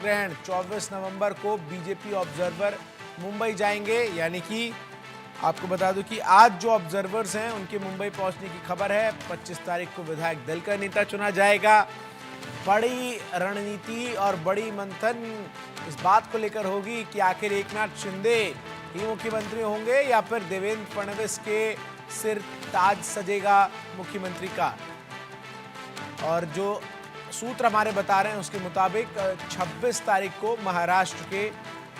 ग्रहण 24 नवंबर को BJP observer Mumbai जाएंगे। यानी कि आपको बता दूं कि आज जो ऑब्जर्वर्स हैं उनके मुंबई पहुंचने की खबर है। 25 तारीख को विधायक दल का नेता चुना जाएगा। बड़ी रणनीति और बड़ी मंथन इस बात को लेकर होगी कि आखिर एकनाथ शिंदे ही मुख्यमंत्री होंगे या फिर देवेंद्र फडणवीस के सिर ताज सजेगा मुख्यमंत्री का। और जो सूत्र हमारे बता रहे हैं उसके मुताबिक 26 तारीख को महाराष्ट्र के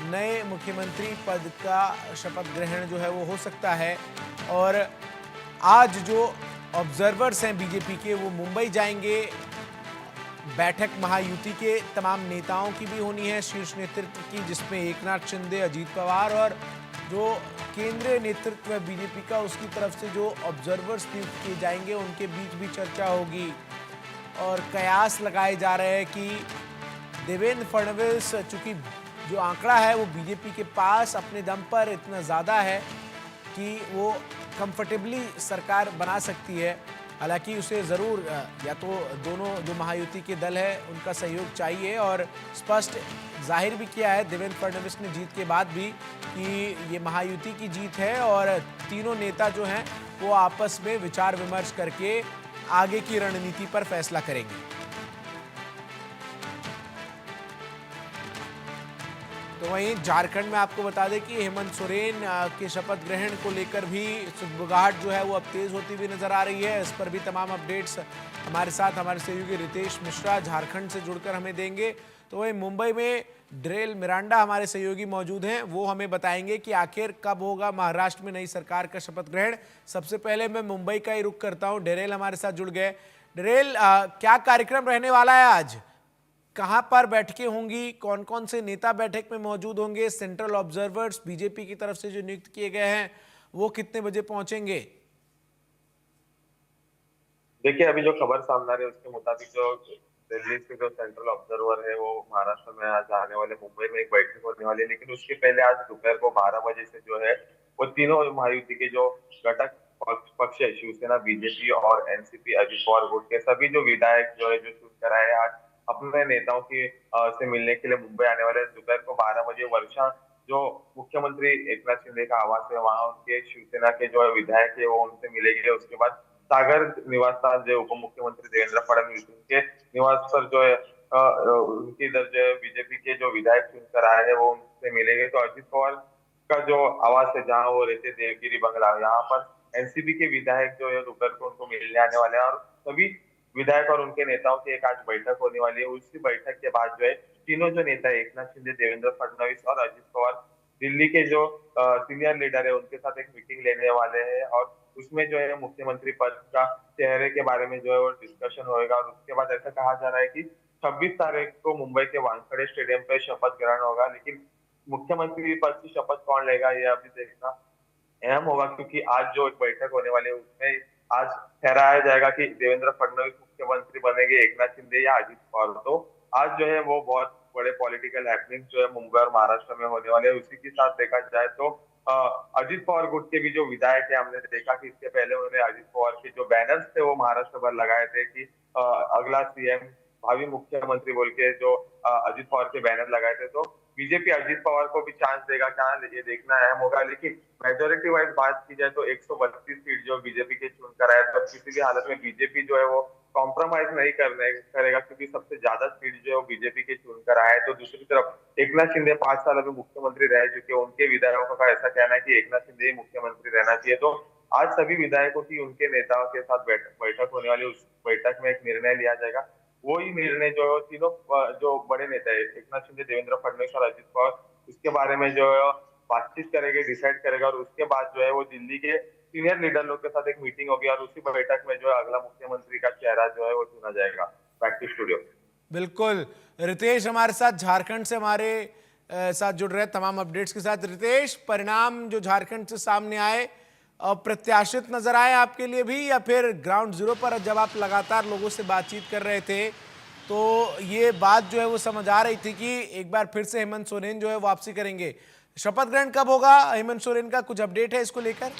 नए मुख्यमंत्री पद का शपथ ग्रहण जो है वो हो सकता है। और आज जो ऑब्जर्वर्स हैं बीजेपी के वो मुंबई जाएंगे। बैठक महायुति के तमाम नेताओं की भी होनी है, शीर्ष नेतृत्व की, जिसमें एकनाथ शिंदे, अजीत पवार और जो केंद्रीय नेतृत्व है बीजेपी का उसकी तरफ से जो ऑब्जर्वर्स नियुक्त किए जाएंगे उनके बीच भी चर्चा होगी। और कयास लगाए जा रहे हैं कि देवेंद्र फडणवीस, चूंकि जो आंकड़ा है वो बीजेपी के पास अपने दम पर इतना ज़्यादा है कि वो कंफर्टेबली सरकार बना सकती है। हालांकि उसे ज़रूर या तो दोनों जो महायुति के दल है उनका सहयोग चाहिए। और स्पष्ट जाहिर भी किया है देवेंद्र फडणवीस ने जीत के बाद भी कि ये महायुति की जीत है और तीनों नेता जो हैं वो आपस में विचार विमर्श करके आगे की रणनीति पर फैसला करेंगे। तो वहीं झारखंड में आपको बता दें कि हेमंत सोरेन के शपथ ग्रहण को लेकर भी सुगबुगाहट जो है वो अब तेज होती हुई नजर आ रही है। इस पर भी तमाम अपडेट्स हमारे साथ हमारे सहयोगी रितेश मिश्रा झारखंड से जुड़कर हमें देंगे। तो वहीं मुंबई में ड्रेल मिरांडा हमारे सहयोगी मौजूद हैं, वो हमें बताएंगे कि आखिर कब होगा महाराष्ट्र में नई सरकार का शपथ ग्रहण। सबसे पहले मैं मुंबई का ही रुख करता हूं, डेरेल हमारे साथ जुड़ गए। डेरेल, क्या कार्यक्रम रहने वाला है आज? कहां पर बैठकें होंगी? कौन कौन से नेता बैठक में मौजूद होंगे? सेंट्रल ऑब्जर्वर्स बीजेपी की तरफ से जो नियुक्त किए गए हैं वो कितने बजे पहुंचेंगे? देखिए, अभी जो खबर सामने आ रही है उसके मुताबिक जो दिल्ली से जो सेंट्रल ऑब्जर्वर है वो महाराष्ट्र में आज आने वाले, मुंबई में एक बैठक होने वाली है। लेकिन उसके पहले आज दोपहर को 12 बजे से जो है वो तीनों महायुति के जो घटक पक्ष है, शिवसेना, बीजेपी और एनसीपी, अजित पवार गुट के सभी जो विधायक जो है जो चुन कर आए आज अपने नेताओं की से मिलने के लिए मुंबई आने वाले। दोपहर को 12 बजे वर्षा जो मुख्यमंत्री एकनाथ शिंदे का आवास है वहां उनके शिवसेना के जो विधायक है वो उनसे मिलेंगे। उसके बाद सागर निवास स्थान जो उप मुख्यमंत्री देवेंद्र फडणवीस उनके निवास पर जो है उनकी इधर जो है बीजेपी के जो विधायक चुनकर आए हैं वो उनसे मिलेंगे। तो अजित पवार का जो आवास है जहाँ वो रहते देवगिरी बंगला, यहाँ पर एनसीपी के विधायक जो है दोपहर को उनको मिलने आने वाले हैं। और सभी विधायक और उनके नेताओं की एक आज बैठक होने वाली है। उसी बैठक के बाद जो है तीनों जो नेता है, एकनाथ शिंदे, देवेंद्र फडणवीस और अजित पवार, दिल्ली के जो सीनियर लीडर है उनके साथ एक मीटिंग लेने वाले हैं। और उसमें जो है मुख्यमंत्री पद का चेहरे के बारे में जो है वो डिस्कशन होगा। और उसके बाद ऐसा कहा जा रहा है कि 26 तारीख को मुंबई के वानखेड़े स्टेडियम पे शपथ ग्रहण होगा। लेकिन मुख्यमंत्री पद की शपथ कौन लेगा ये अभी देखना अहम होगा, क्योंकि आज जो एक बैठक होने वाली है उसमें आज ठहराया जाएगा कि देवेंद्र फडणवीस मुख्यमंत्री बनेंगे, एकनाथ शिंदे या अजित पवार। तो आज जो है वो बहुत बड़े पॉलिटिकल हैपनिंग जो है मुंबई और महाराष्ट्र में होने वाले हैं। उसी के साथ देखा जाए तो अजित पवार गुट के भी जो विधायक है, हमने देखा कि इसके पहले उन्होंने अजित पवार के जो बैनर्स थे वो महाराष्ट्र भर लगाए थे कि अगला सीएम, भावी मुख्यमंत्री बोल के जो अजित पवार के बैनर लगाए थे। तो बीजेपी अजित पवार को भी चांस देगा क्या, ये देखना अहम होगा। लेकिन मेजोरिटी वाइज बात की जाए तो 132 सीट जो बीजेपी के चुनकर आए, तो किसी भी हालत में बीजेपी जो है वो कॉम्प्रोमाइज नहीं करेगा, क्योंकि सबसे ज्यादा सीट जो है वो बीजेपी के चुनकर आए। तो दूसरी तरफ एकनाथ शिंदे 5 साल अभी मुख्यमंत्री रह चुके हैं, उनके विधायकों का ऐसा कहना है कि एकनाथ शिंदे ही मुख्यमंत्री रहना चाहिए। तो आज सभी विधायकों की उनके नेताओं के साथ बैठक होने वाली। उस बैठक में एक निर्णय लिया जाएगा। वही निर्णय जो है तीनों जो बड़े नेता है, एकनाथ शिंदे, देवेंद्र फडणवीस और अजित पवार, उसके बारे में जो है बातचीत करेंगे, डिसाइड करेगा। और उसके बाद जो है वो दिल्ली के सीनियर लीडर लोग के साथ एक मीटिंग होगी और उसी बैठक में जो है अगला मुख्यमंत्री का चेहरा जो है वो चुना जाएगा। Back to studio. बिल्कुल, रितेश हमारे साथ झारखंड से हमारे साथ जुड़ रहे हैं तमाम अपडेट्स के साथ। रितेश, परिणाम जो झारखंड से सामने आए प्रत्याशित नजर आए आपके लिए भी, या फिर ग्राउंड जीरो पर जब आप लगातार लोगों से बातचीत कर रहे थे तो ये बात जो है वो समझ आ रही थी कि एक बार फिर से हेमंत सोरेन जो है वापसी करेंगे? शपथ ग्रहण कब होगा हेमंत सोरेन का, कुछ अपडेट है इसको लेकर?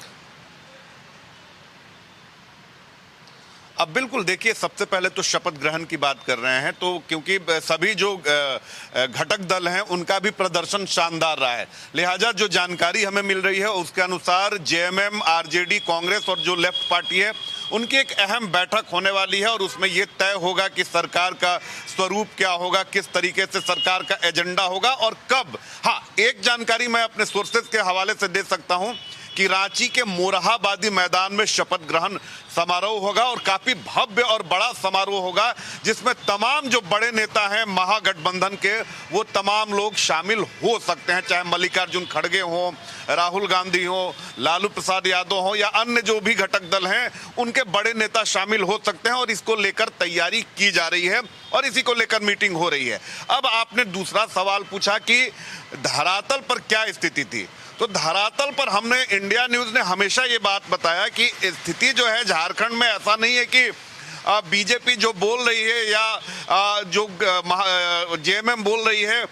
अब बिल्कुल देखिए, सबसे पहले तो शपथ ग्रहण की बात कर रहे हैं, तो क्योंकि सभी जो घटक दल हैं उनका भी प्रदर्शन शानदार रहा है, लिहाजा जो जानकारी हमें मिल रही है उसके अनुसार जेएमएम, आरजेडी, कांग्रेस और जो लेफ्ट पार्टी है उनकी एक अहम बैठक होने वाली है और उसमें यह तय होगा कि सरकार का स्वरूप क्या होगा, किस तरीके से सरकार का एजेंडा होगा और कब। हाँ, एक जानकारी मैं अपने सोर्सेज के हवाले से दे सकता हूं कि रांची के मोरहाबादी मैदान में शपथ ग्रहण समारोह होगा और काफी भव्य और बड़ा समारोह होगा, जिसमें तमाम जो बड़े नेता हैं महागठबंधन के वो तमाम लोग शामिल हो सकते हैं, चाहे मल्लिकार्जुन खड़गे हों, राहुल गांधी हो, लालू प्रसाद यादव हो या अन्य जो भी घटक दल हैं उनके बड़े नेता शामिल हो सकते हैं और इसको लेकर तैयारी की जा रही है और इसी को लेकर मीटिंग हो रही है। अब आपने दूसरा सवाल पूछा कि धरातल पर क्या स्थिति थी, तो धरातल पर हमने इंडिया न्यूज ने हमेशा ये बात बताया कि स्थिति जो है झारखंड में ऐसा नहीं है कि बीजेपी जो बोल रही है या जो जेएमएम बोल रही है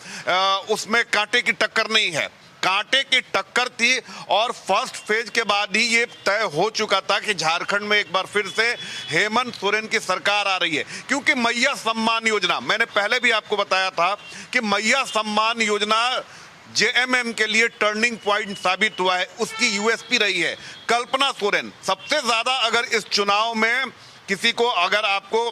उसमें कांटे की टक्कर नहीं है, कांटे की टक्कर थी और फर्स्ट फेज के बाद ही ये तय हो चुका था कि झारखंड में एक बार फिर से हेमंत सोरेन की सरकार आ रही है, क्योंकि मैया सम्मान योजना, मैंने पहले भी आपको बताया था कि मैया सम्मान योजना जेएमएम के लिए टर्निंग पॉइंट साबित हुआ है, उसकी यूएसपी रही है। कल्पना सोरेन सबसे ज्यादा, अगर इस चुनाव में किसी को अगर आपको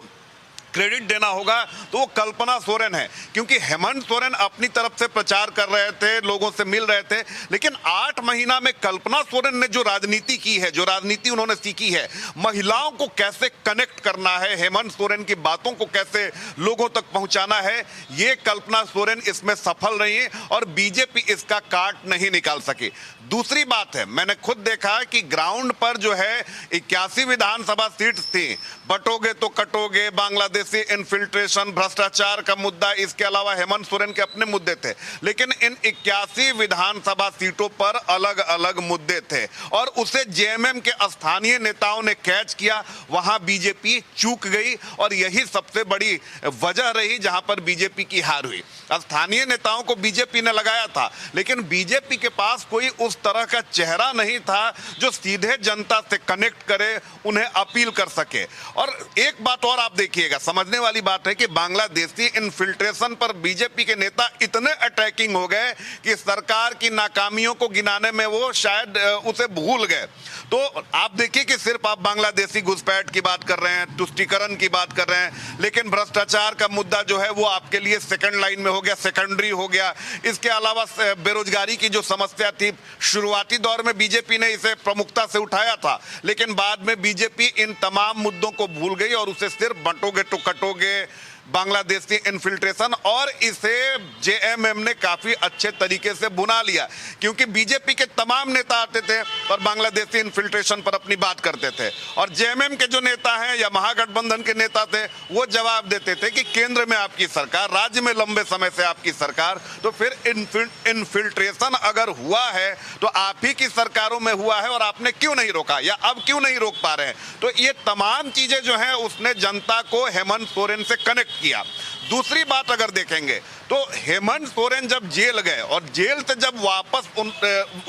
क्रेडिट देना होगा तो वो कल्पना सोरेन है, क्योंकि हेमंत सोरेन अपनी तरफ से प्रचार कर रहे थे, लोगों से मिल रहे थे, लेकिन 8 महीना में कल्पना सोरेन ने जो राजनीति की है, जो राजनीति उन्होंने सीखी है, महिलाओं को कैसे कनेक्ट करना है, हेमंत सोरेन की बातों को कैसे लोगों तक पहुंचाना है, ये कल्पना सोरेन इसमें सफल रही है और बीजेपी इसका काट नहीं निकाल सकी। दूसरी बात है, मैंने खुद देखा कि ग्राउंड पर जो है 81 विधानसभा सीट थी, बटोगे तो कटोगे, बांग्लादेशी इन्फिल्ट्रेशन, भ्रष्टाचार का मुद्दा, इसके अलावा हेमंत सोरेन के अपने मुद्दे थे, लेकिन इन 81 विधानसभा सीटों पर अलग अलग मुद्दे थे और उसे जेएमएम के स्थानीय नेताओं ने कैच किया, वहां बीजेपी चूक गई और यही सबसे बड़ी वजह रही जहां पर बीजेपी की हार हुई। स्थानीय नेताओं को बीजेपी ने लगाया था, लेकिन बीजेपी के पास कोई उस तरह का चेहरा नहीं था जो सीधे जनता से कनेक्ट करे, उन्हें अपील कर सके। और एक बात और आप देखिएगा, समझने वाली बात है कि बांग्लादेशी इन्फिल्ट्रेशन पर बीजेपी के नेता इतने अटैकिंग हो गए कि सरकार की नाकामियों को गिनाने में वो शायद उसे भूल गए। तो आप देखिए कि सिर्फ आप बांग्लादेशी घुसपैठ की बात कर रहे हैं, तुष्टीकरण की बात कर रहे हैं, लेकिन भ्रष्टाचार का मुद्दा जो है वो आपके लिए सेकंड लाइन में हो गया, सेकेंडरी हो गया। इसके अलावा बेरोजगारी की जो समस्या थी, शुरुआती दौर में बीजेपी ने इसे प्रमुखता से उठाया था, लेकिन बाद में बीजेपी इन तमाम मुद्दों को भूल गई और उसे सिर्फ बंटोगे तो कटोगे, बांग्लादेशी इन्फिल्ट्रेशन, और इसे जेएमएम ने काफी अच्छे तरीके से बुना लिया, क्योंकि बीजेपी के तमाम नेता आते थे और बांग्लादेशी इन्फिल्ट्रेशन पर अपनी बात करते थे और जेएमएम के जो नेता हैं या महागठबंधन के नेता थे वो जवाब देते थे कि केंद्र में आपकी सरकार, राज्य में लंबे समय से आपकी सरकार, तो फिर इन्फिल्ट्रेशन अगर हुआ है तो आप ही की सरकारों में हुआ है और आपने क्यों नहीं रोका या अब क्यों नहीं रोक पा रहे हैं। तो ये तमाम चीजें जो है उसने जनता को हेमंत सोरेन से कनेक्ट किया। दूसरी बात अगर देखेंगे तो हेमंत सोरेन जब जेल गए और जेल से जब वापस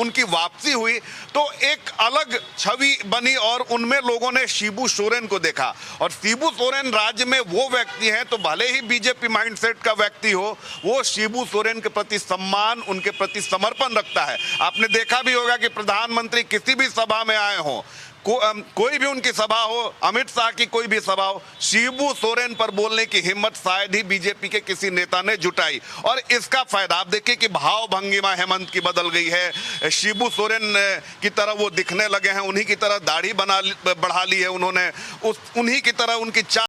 उनकी वापसी हुई तो एक अलग छवि बनी और उनमें लोगों ने शिबू सोरेन को देखा। और शिबू सोरेन राज्य में वो व्यक्ति हैं, तो भले ही बीजेपी माइंडसेट का व्यक्ति हो, वो शिबू सोरेन के प्रति सम्मान, उनके प्रति समर्पण रखता है। आपने देखा भी होगा कि प्रधानमंत्री किसी भी सभा में आए हों, कोई भी उनकी सभा हो, अमित शाह की कोई भी सभा हो, शिबू सोरेन पर बोलने की हिम्मत शायद ही बीजेपी के किसी नेता ने जुटाई। और इसका फायदा आप देखिए कि भाव भंगिमा हेमंत की बदल गई है, शिबू सोरेन की तरह वो दिखने लगे हैं, उन्हीं की तरह दाढ़ी बढ़ा ली है उन्होंने, उन्हीं की तरह उनकी